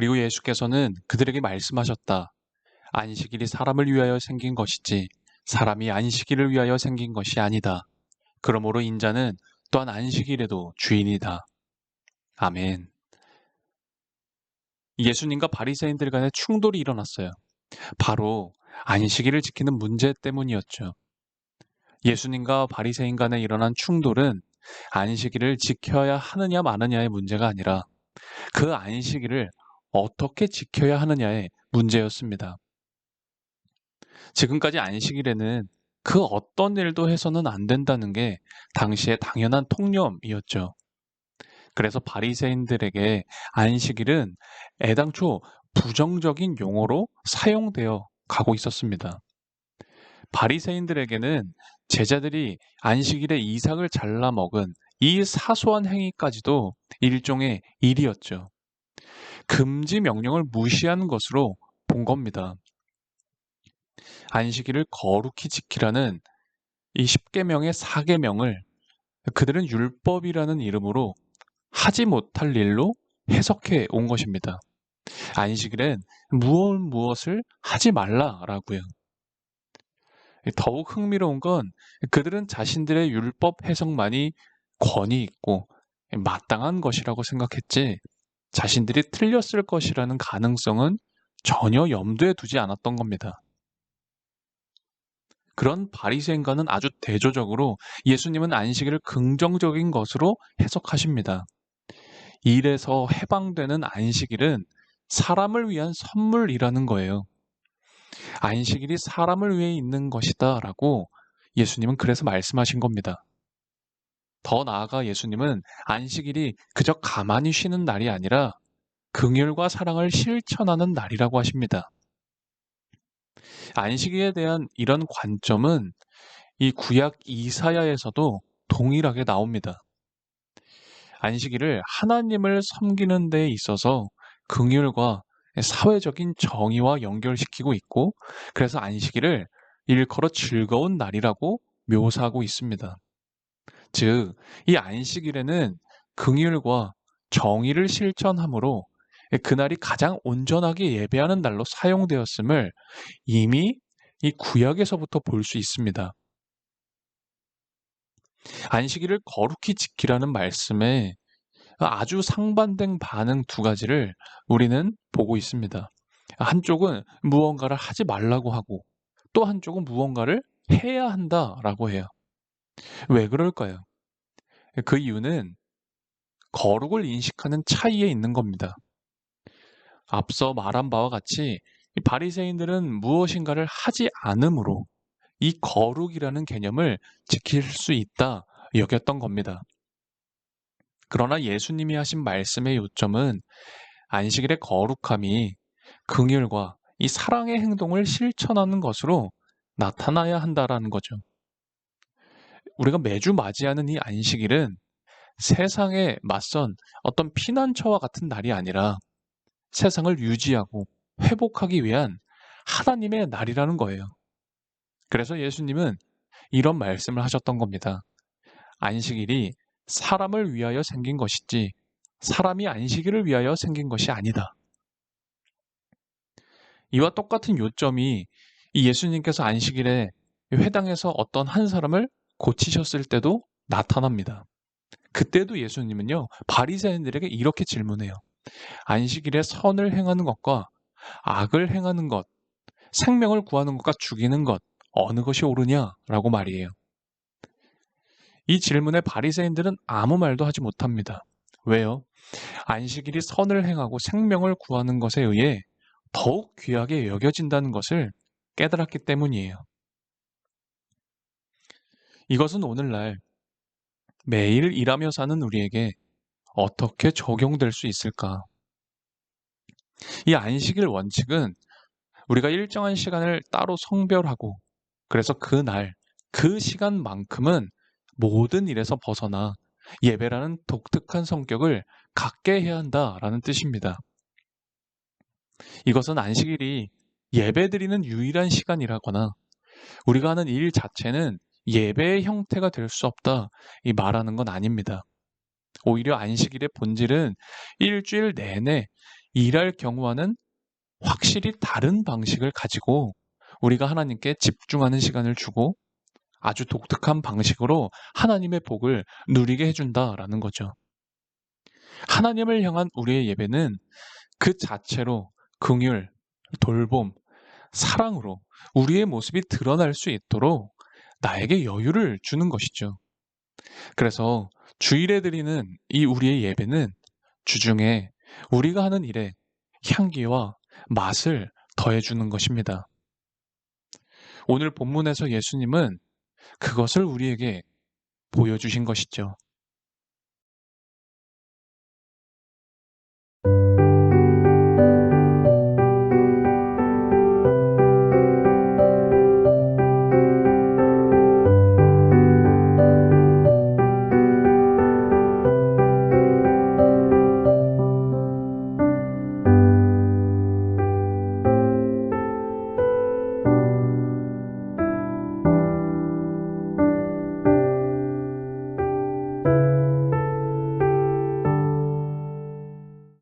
그리고 예수께서는 그들에게 말씀하셨다. 안식일이 사람을 위하여 생긴 것이지 사람이 안식일을 위하여 생긴 것이 아니다. 그러므로 인자는 또한 안식일에도 주인이다. 아멘. 예수님과 바리새인들 간의 충돌이 일어났어요. 바로 안식일을 지키는 문제 때문이었죠. 예수님과 바리새인 간에 일어난 충돌은 안식일을 지켜야 하느냐 마느냐의 문제가 아니라 그 안식일을 어떻게 지켜야 하느냐의 문제였습니다. 지금까지 안식일에는 그 어떤 일도 해서는 안 된다는 게 당시의 당연한 통념이었죠. 그래서 바리새인들에게 안식일은 애당초 부정적인 용어로 사용되어 가고 있었습니다. 바리새인들에게는 제자들이 안식일에 이삭을 잘라 먹은 이 사소한 행위까지도 일종의 일이었죠. 금지 명령을 무시한 것으로 본 겁니다. 안식일을 거룩히 지키라는 이 10계명의 4계명을 그들은 율법이라는 이름으로 하지 못할 일로 해석해 온 것입니다. 안식일엔 무엇을 하지 말라라고요. 더욱 흥미로운 건 그들은 자신들의 율법 해석만이 권위 있고 마땅한 것이라고 생각했지 자신들이 틀렸을 것이라는 가능성은 전혀 염두에 두지 않았던 겁니다. 그런 바리새인과는 아주 대조적으로 예수님은 안식일을 긍정적인 것으로 해석하십니다. 일에서 해방되는 안식일은 사람을 위한 선물이라는 거예요. 안식일이 사람을 위해 있는 것이다 라고 예수님은 그래서 말씀하신 겁니다. 더 나아가 예수님은 안식일이 그저 가만히 쉬는 날이 아니라 긍휼과 사랑을 실천하는 날이라고 하십니다. 안식일에 대한 이런 관점은 이 구약 이사야에서도 동일하게 나옵니다. 안식일을 하나님을 섬기는 데 있어서 긍휼과 사회적인 정의와 연결시키고 있고 그래서 안식일을 일컬어 즐거운 날이라고 묘사하고 있습니다. 즉, 이 안식일에는 긍휼과 정의를 실천함으로 그날이 가장 온전하게 예배하는 날로 사용되었음을 이미 이 구약에서부터 볼 수 있습니다. 안식일을 거룩히 지키라는 말씀에 아주 상반된 반응 두 가지를 우리는 보고 있습니다. 한쪽은 무언가를 하지 말라고 하고 또 한쪽은 무언가를 해야 한다라고 해요. 왜 그럴까요? 그 이유는 거룩을 인식하는 차이에 있는 겁니다. 앞서 말한 바와 같이 이 바리새인들은 무엇인가를 하지 않으므로 이 거룩이라는 개념을 지킬 수 있다 여겼던 겁니다. 그러나 예수님이 하신 말씀의 요점은 안식일의 거룩함이 긍휼과 이 사랑의 행동을 실천하는 것으로 나타나야 한다라는 거죠. 우리가 매주 맞이하는 이 안식일은 세상에 맞선 어떤 피난처와 같은 날이 아니라 세상을 유지하고 회복하기 위한 하나님의 날이라는 거예요. 그래서 예수님은 이런 말씀을 하셨던 겁니다. 안식일이 사람을 위하여 생긴 것이지 사람이 안식일을 위하여 생긴 것이 아니다. 이와 똑같은 요점이 이 예수님께서 안식일에 회당에서 어떤 한 사람을 고치셨을 때도 나타납니다. 그때도 예수님은요, 바리새인들에게 이렇게 질문해요. 안식일에 선을 행하는 것과 악을 행하는 것, 생명을 구하는 것과 죽이는 것, 어느 것이 옳으냐라고 말이에요. 이 질문에 바리새인들은 아무 말도 하지 못합니다. 왜요? 안식일이 선을 행하고 생명을 구하는 것에 의해 더욱 귀하게 여겨진다는 것을 깨달았기 때문이에요. 이것은 오늘날 매일 일하며 사는 우리에게 어떻게 적용될 수 있을까? 이 안식일 원칙은 우리가 일정한 시간을 따로 성별하고 그래서 그날, 그 시간만큼은 모든 일에서 벗어나 예배라는 독특한 성격을 갖게 해야 한다라는 뜻입니다. 이것은 안식일이 예배드리는 유일한 시간이라거나 우리가 하는 일 자체는 예배의 형태가 될 수 없다 이 말하는 건 아닙니다. 오히려 안식일의 본질은 일주일 내내 일할 경우와는 확실히 다른 방식을 가지고 우리가 하나님께 집중하는 시간을 주고 아주 독특한 방식으로 하나님의 복을 누리게 해준다라는 거죠. 하나님을 향한 우리의 예배는 그 자체로 긍휼, 돌봄, 사랑으로 우리의 모습이 드러날 수 있도록 나에게 여유를 주는 것이죠. 그래서 주일에 드리는 이 우리의 예배는 주중에 우리가 하는 일에 향기와 맛을 더해주는 것입니다. 오늘 본문에서 예수님은 그것을 우리에게 보여주신 것이죠.